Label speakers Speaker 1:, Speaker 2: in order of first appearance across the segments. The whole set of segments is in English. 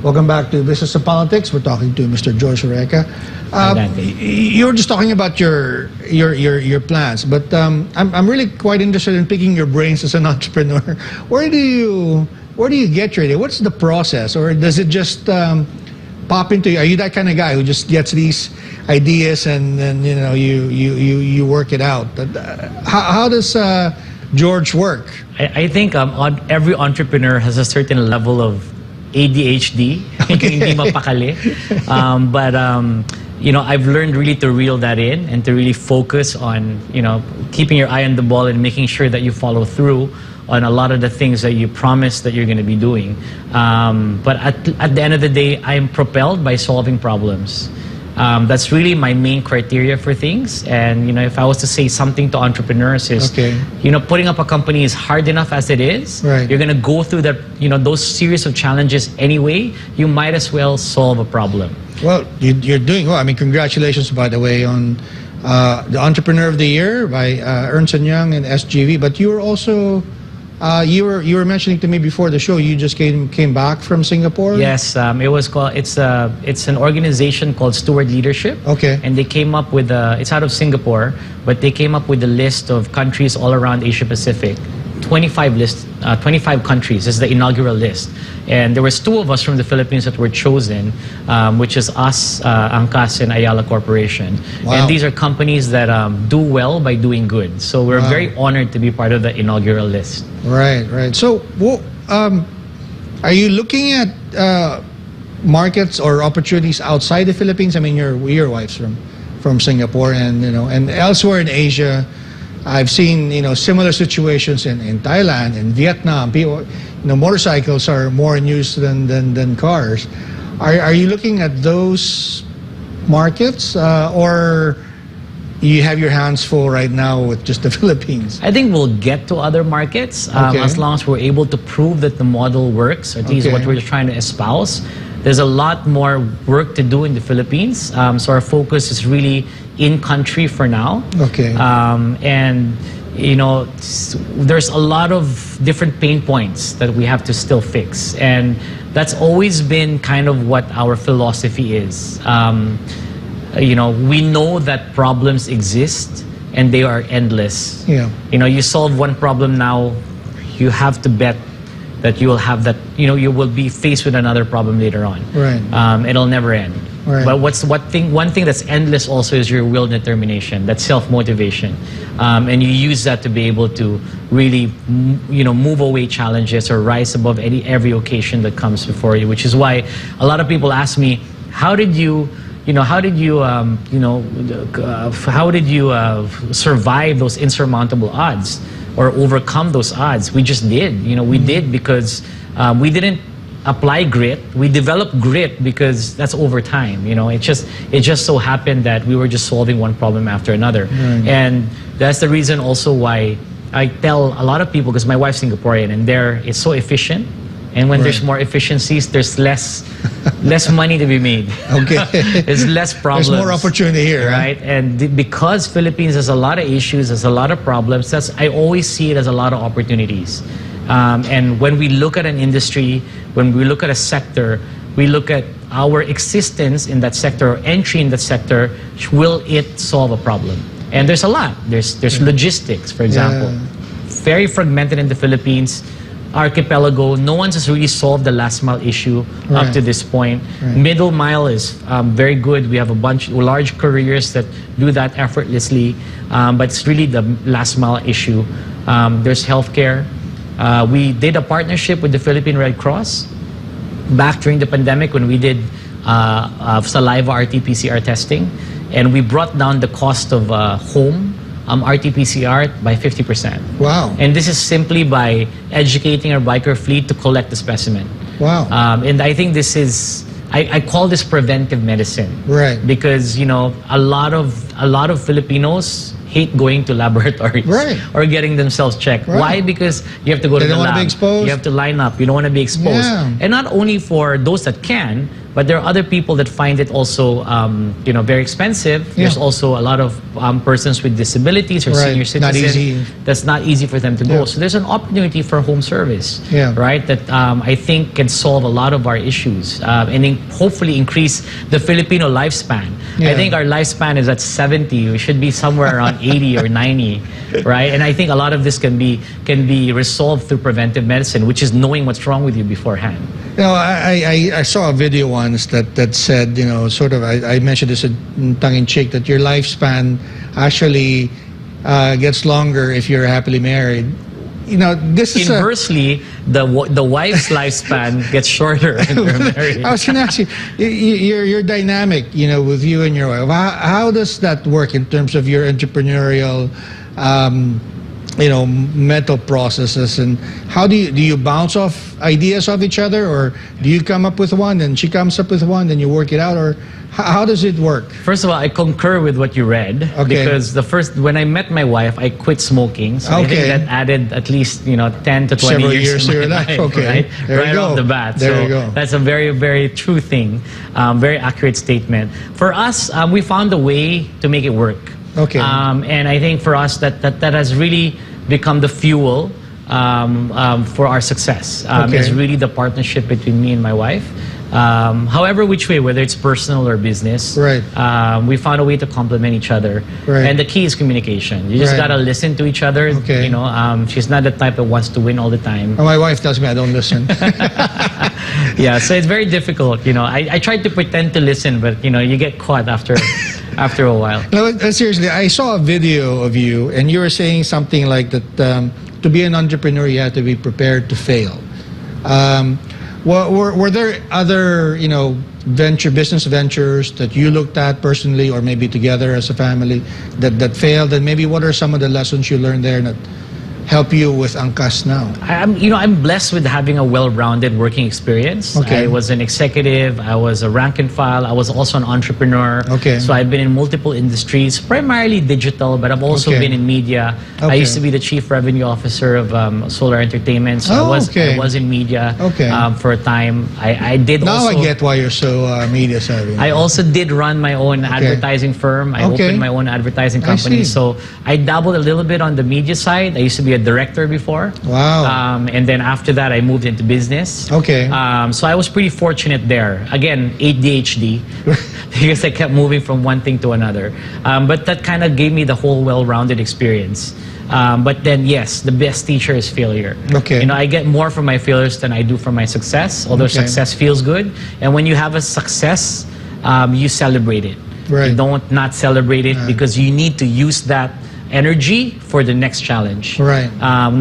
Speaker 1: Welcome back to Business and Politics. We're talking to Mr. George Royeca. You were just talking about your plans, but I'm really quite interested in picking your brains as an entrepreneur. Where do you get your idea? What's the process, or does it just pop into you? Are you that kind of guy who just gets these ideas and then you work it out? How does George work?
Speaker 2: I think every entrepreneur has a certain level of ADHD, hindi mapakali. I've learned really to reel that in and to really focus on, keeping your eye on the ball and making sure that you follow through on a lot of the things that you promise that you're going to be doing. But at the end of the day, I am propelled by solving problems. That's really my main criteria for things. And if I was to say something to entrepreneurs is, putting up a company is hard enough as it is.
Speaker 1: Right.
Speaker 2: You're going to go through that, those series of challenges anyway. You might as well solve a problem.
Speaker 1: Well, you're doing well. I mean, congratulations, by the way, on the Entrepreneur of the Year by Ernst & Young and SGV. But you were also you were mentioning to me before the show, you just came back from Singapore.
Speaker 2: Yes, it was called. It's an organization called Steward Leadership.
Speaker 1: Okay.
Speaker 2: And they came up with it's out of Singapore, but they came up with a list of countries all around Asia Pacific. 25 countries is the inaugural list, and there was 2 of us from the Philippines that were chosen, which is us, Angkas, and Ayala Corporation.
Speaker 1: Wow.
Speaker 2: And these are companies that do well by doing good. So we're very honored to be part of the inaugural list.
Speaker 1: Right. So, are you looking at markets or opportunities outside the Philippines? I mean, your wife's from Singapore, and elsewhere in Asia. I've seen similar situations in Thailand, in Vietnam. People, motorcycles are more in use than cars. Are you looking at those markets, or you have your hands full right now with just the Philippines?
Speaker 2: I think we'll get to other markets as long as we're able to prove that the model works, or at least what we're trying to espouse. There's a lot more work to do in the Philippines, so our focus is really in country for now.
Speaker 1: Okay.
Speaker 2: And there's a lot of different pain points that we have to still fix, and that's always been kind of what our philosophy is. We know that problems exist and they are endless.
Speaker 1: Yeah.
Speaker 2: You solve one problem now, you have to bet that you will have that, you will be faced with another problem later on.
Speaker 1: Right.
Speaker 2: It'll never end.
Speaker 1: Right.
Speaker 2: But one thing that's endless also is your will and determination, that self-motivation. And you use that to be able to really, move away challenges or rise above every occasion that comes before you, which is why a lot of people ask me, how did you survive those insurmountable odds or overcome those odds? We just did. We did because we didn't apply grit. We developed grit because that's over time. It just so happened that we were just solving one problem after another. And that's the reason also why I tell a lot of people, because my wife's Singaporean, and it's so efficient. And when there's more efficiencies, there's less money to be made.
Speaker 1: Okay.
Speaker 2: There's less problems.
Speaker 1: There's more opportunity here,
Speaker 2: right? And because Philippines has a lot of issues, has a lot of problems, I always see it as a lot of opportunities. And when we look at an industry, when we look at a sector, we look at our existence in that sector or entry in that sector, will it solve a problem? And there's a lot. There's logistics, for example. Very fragmented in the Philippines. Archipelago, no one's has really solved the last mile issue up to this point. Middle mile is very good. We have a bunch of large couriers that do that effortlessly, but it's really the last mile issue. There's healthcare. We did a partnership with the Philippine Red Cross back during the pandemic when we did saliva RT-PCR testing, and we brought down the cost of home RT-PCR by 50%.
Speaker 1: Wow.
Speaker 2: And this is simply by educating our biker fleet to collect the specimen.
Speaker 1: Wow.
Speaker 2: And I think this is, I call this preventive medicine.
Speaker 1: Right.
Speaker 2: Because, a lot of Filipinos hate going to laboratories
Speaker 1: Right.
Speaker 2: or getting themselves checked.
Speaker 1: Right.
Speaker 2: Why? Because you have to go
Speaker 1: They
Speaker 2: to the
Speaker 1: don't wanna
Speaker 2: lab.
Speaker 1: be exposed.
Speaker 2: You have to line up. You don't want to be exposed.
Speaker 1: Yeah.
Speaker 2: And not only for those that can, but there are other people that find it also, very expensive. There's
Speaker 1: Yeah.
Speaker 2: also a lot of persons with disabilities or
Speaker 1: Right.
Speaker 2: senior
Speaker 1: Not
Speaker 2: citizens.
Speaker 1: easy.
Speaker 2: That's not easy for them to go.
Speaker 1: Yeah.
Speaker 2: So there's an opportunity for home service,
Speaker 1: Yeah.
Speaker 2: right? That I think can solve a lot of our issues and hopefully increase the Filipino lifespan.
Speaker 1: Yeah.
Speaker 2: I think our lifespan is at 70. We should be somewhere around 80 or 90, right? And I think a lot of this can be resolved through preventive medicine, which is knowing what's wrong with you beforehand.
Speaker 1: I saw a video once that said, sort of, I mentioned this in tongue-in-cheek, that your lifespan actually gets longer if you're happily married. This is
Speaker 2: Inversely, the wife's lifespan gets shorter when they're married.
Speaker 1: I was going to ask you, you're dynamic, with you and your wife. How does that work in terms of your entrepreneurial, mental processes, and how do you bounce off ideas of each other, or do you come up with one and she comes up with one and you work it out, or how does it work?
Speaker 2: First of all, I concur with what you read, because when I met my wife, I quit smoking, so I think that added at least 10 to 20
Speaker 1: Several
Speaker 2: years
Speaker 1: to
Speaker 2: in
Speaker 1: your
Speaker 2: my
Speaker 1: life.
Speaker 2: life,
Speaker 1: Okay,
Speaker 2: right?
Speaker 1: there
Speaker 2: Right
Speaker 1: you go.
Speaker 2: off the bat.
Speaker 1: There
Speaker 2: so
Speaker 1: you go.
Speaker 2: That's a very, very true thing, very accurate statement. For us, we found a way to make it work.
Speaker 1: Okay.
Speaker 2: And I think for us that has really become the fuel for our success. It's really the partnership between me and my wife. However which way, whether it's personal or business,
Speaker 1: Right.
Speaker 2: We found a way to complement each other.
Speaker 1: Right.
Speaker 2: And the key is communication. You just
Speaker 1: Right.
Speaker 2: gotta listen to each other.
Speaker 1: Okay.
Speaker 2: She's not the type that wants to win all the time.
Speaker 1: My wife tells me I don't listen.
Speaker 2: Yeah, so it's very difficult. I tried to pretend to listen, but you get caught after a while.
Speaker 1: No, seriously, I saw a video of you, and you were saying something like that. To be an entrepreneur, you have to be prepared to fail. Were there other, business ventures that you looked at personally, or maybe together as a family, that failed? And maybe what are some of the lessons you learned there that help you with Angkas now?
Speaker 2: I'm blessed with having a well-rounded working experience.
Speaker 1: Okay.
Speaker 2: I was an executive, I was a rank and file, I was also an entrepreneur.
Speaker 1: Okay.
Speaker 2: So I've been in multiple industries, primarily digital, but I've also
Speaker 1: Okay.
Speaker 2: been in media. I
Speaker 1: Okay.
Speaker 2: used to be the chief revenue officer of Solar Entertainment, so I was in media for a time. I did
Speaker 1: Now
Speaker 2: also...
Speaker 1: I get why you're so media savvy.
Speaker 2: I also did run my own advertising firm. I opened my own advertising company.
Speaker 1: see.
Speaker 2: So I dabbled a little bit on the media side. I used to be a director before.
Speaker 1: Wow.
Speaker 2: And then after that, I moved into business.
Speaker 1: Okay.
Speaker 2: So I was pretty fortunate there. Again, ADHD, because I kept moving from one thing to another. But that kind of gave me the whole well-rounded experience. But then, yes, the best teacher is failure.
Speaker 1: Okay.
Speaker 2: I get more from my failures than I do from my success, although success feels good. And when you have a success, you celebrate it.
Speaker 1: Right.
Speaker 2: You don't not celebrate it because you need to use that energy for the next challenge.
Speaker 1: Right.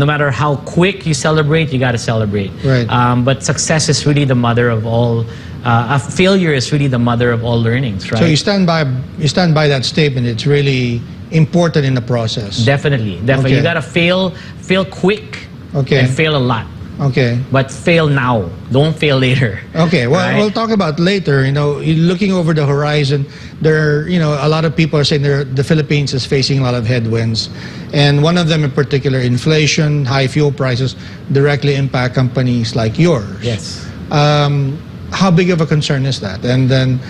Speaker 2: No matter how quick you celebrate, you got to celebrate.
Speaker 1: Right.
Speaker 2: But success is really the mother of all. A failure is really the mother of all learnings, right?
Speaker 1: So you stand by that statement. It's really important in the process.
Speaker 2: Definitely.
Speaker 1: Okay.
Speaker 2: You got to fail quick, and fail a lot.
Speaker 1: Okay.
Speaker 2: But fail now. Don't fail later.
Speaker 1: Okay. Well,
Speaker 2: right?
Speaker 1: we'll talk about later. Looking over the horizon, there. A lot of people are saying the Philippines is facing a lot of headwinds, and one of them in particular, inflation, high fuel prices, directly impact companies like yours.
Speaker 2: Yes.
Speaker 1: How big of a concern is that? And then,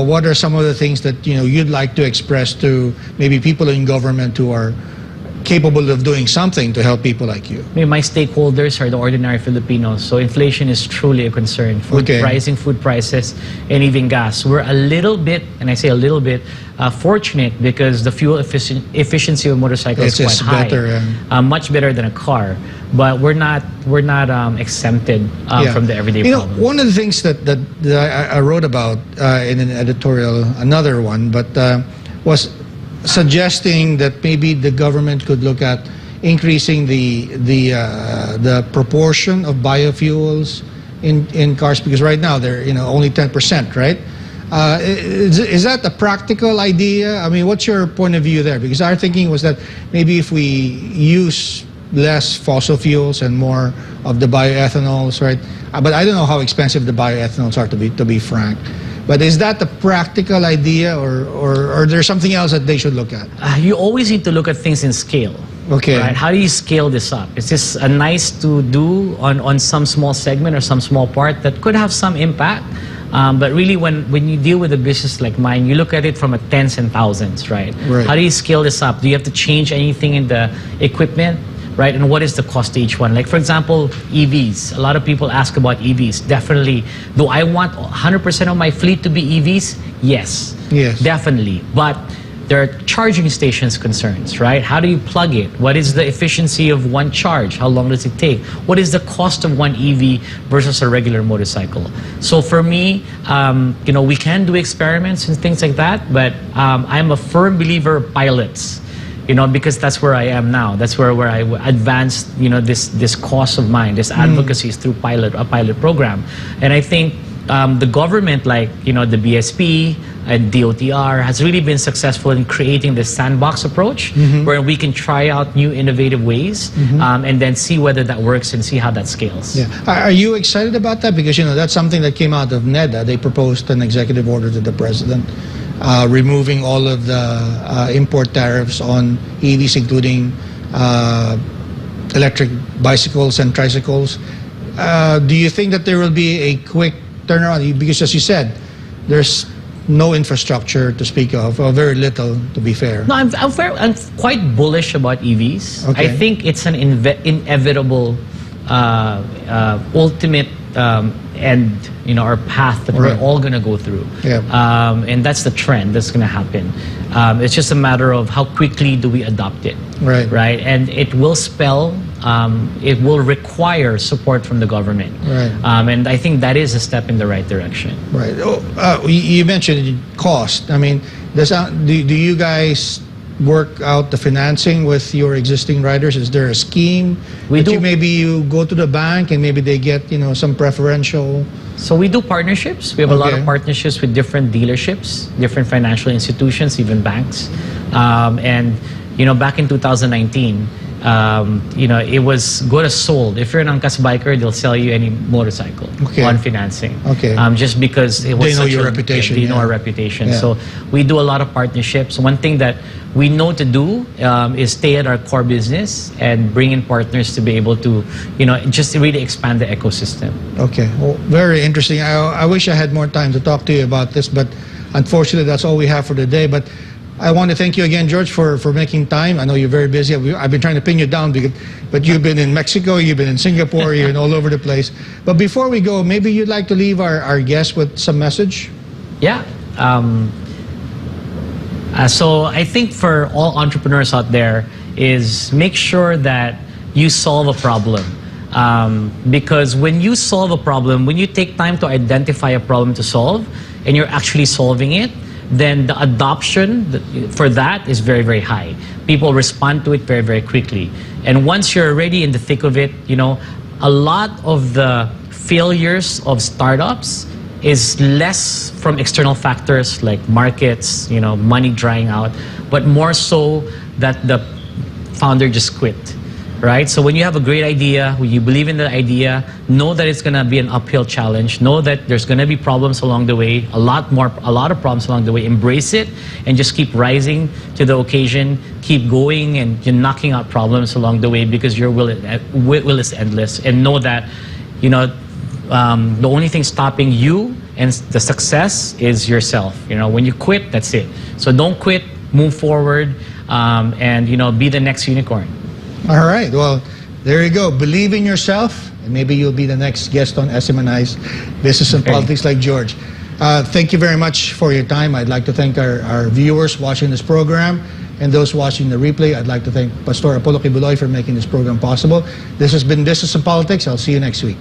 Speaker 1: what are some of the things that you'd like to express to maybe people in government who are capable of doing something to help people like you?
Speaker 2: I mean, my stakeholders are the ordinary Filipinos, so inflation is truly a concern. Food prices, and even gas. We're a little bit, and I say a little bit, fortunate because the fuel efficiency of motorcycles is quite high,
Speaker 1: better,
Speaker 2: much better than a car. But we're not exempted from the everyday problems.
Speaker 1: One of the things that I wrote about in an editorial, another one, but was suggesting that maybe the government could look at increasing the proportion of biofuels in cars, because right now they're only 10%, right? Is that a practical idea? I mean, what's your point of view there? Because our thinking was that maybe if we use less fossil fuels and more of the bioethanols, right? But I don't know how expensive the bioethanols are, to be frank. But is that the practical idea, or there's something else that they should look at?
Speaker 2: You always need to look at things in scale.
Speaker 1: Okay.
Speaker 2: Right? How do you scale this up? Is this a nice to do on some small segment or some small part that could have some impact? But really, when you deal with a business like mine, you look at it from a tens and thousands, right?
Speaker 1: Right.
Speaker 2: How do you scale this up? Do you have to change anything in the equipment? Right, and what is the cost to each one? Like, for example, EVs. A lot of people ask about EVs. Definitely. Do I want 100% of my fleet to be EVs? Yes.
Speaker 1: Yes.
Speaker 2: Definitely. But there are charging stations concerns, right? How do you plug it? What is the efficiency of one charge? How long does it take? What is the cost of one EV versus a regular motorcycle? So for me, you know, we can do experiments and things like that, but I'm a firm believer of pilots. You know, because that's where I am now. That's where I advanced, you know, this cause of mine, this advocacy is through a pilot program. And I think the government, like, you know, the BSP and DOTR, has really been successful in creating this sandbox approach where we can try out new innovative ways and then see whether that works and see how that scales.
Speaker 1: Yeah. Are you excited about that? Because, you know, that's something that came out of NEDA. They proposed an executive order to the president, removing all of the import tariffs on EVs, including electric bicycles and tricycles. Do you think that there will be a quick turnaround? Because, as you said, there's no infrastructure to speak of, or very little, to be fair.
Speaker 2: No, I'm quite bullish about EVs.
Speaker 1: Okay.
Speaker 2: I think it's an inevitable, ultimate end, you know, our path that we're all going to go through.
Speaker 1: Yeah.
Speaker 2: And that's the trend that's going to happen. It's just a matter of how quickly do we adopt it.
Speaker 1: Right.
Speaker 2: Right. And it will spell, it will require support from the government.
Speaker 1: Right.
Speaker 2: And I think that is a step in the right direction.
Speaker 1: Right. You mentioned cost. I mean, do you guys work out the financing with your existing riders? Is there a scheme
Speaker 2: We do.
Speaker 1: maybe you go to the bank and maybe they get, you know, some preferential?
Speaker 2: So we do partnerships. We have a lot of partnerships with different dealerships, different financial institutions, even banks. And, you know, back in 2019, you know, it was good as sold. If you're an Angkas biker, they'll sell you any motorcycle on financing.
Speaker 1: Okay.
Speaker 2: Just because it was
Speaker 1: they know your reputation.
Speaker 2: They know our reputation.
Speaker 1: Yeah.
Speaker 2: So we do a lot of partnerships. One thing that we know to do is stay at our core business and bring in partners to be able to, you know, just really expand the ecosystem.
Speaker 1: Okay. Well, very interesting. I wish I had more time to talk to you about this, but unfortunately, that's all we have for today. But I want to thank you again, George, for making time. I know you're very busy. I've been trying to pin you down, but you've been in Mexico, you've been in Singapore, you've been all over the place. But before we go, maybe you'd like to leave our guests with some message?
Speaker 2: Yeah. So I think for all entrepreneurs out there is make sure that you solve a problem. Because when you solve a problem, when you take time to identify a problem to solve and you're actually solving it, then the adoption for that is very, very high. People respond to it very, very quickly. And once you're already in the thick of it, you know, a lot of the failures of startups is less from external factors like markets, you know, money drying out, but more so that the founder just quit, right? So when you have a great idea, when you believe in the idea, know that it's gonna be an uphill challenge, know that there's gonna be problems along the way, a lot of problems along the way, embrace it and just keep rising to the occasion, keep going and you're knocking out problems along the way because your will is endless. And know that, you know, the only thing stopping you and the success is yourself. You know, when you quit, that's it. So don't quit, move forward, and, you know, be the next unicorn.
Speaker 1: All right. Well, there you go. Believe in yourself, and maybe you'll be the next guest on SMNI's Business and Politics like George. Thank you very much for your time. I'd like to thank our viewers watching this program and those watching the replay. I'd like to thank Pastor Apollo Kibuloy for making this program possible. This has been Business and Politics. I'll see you next week.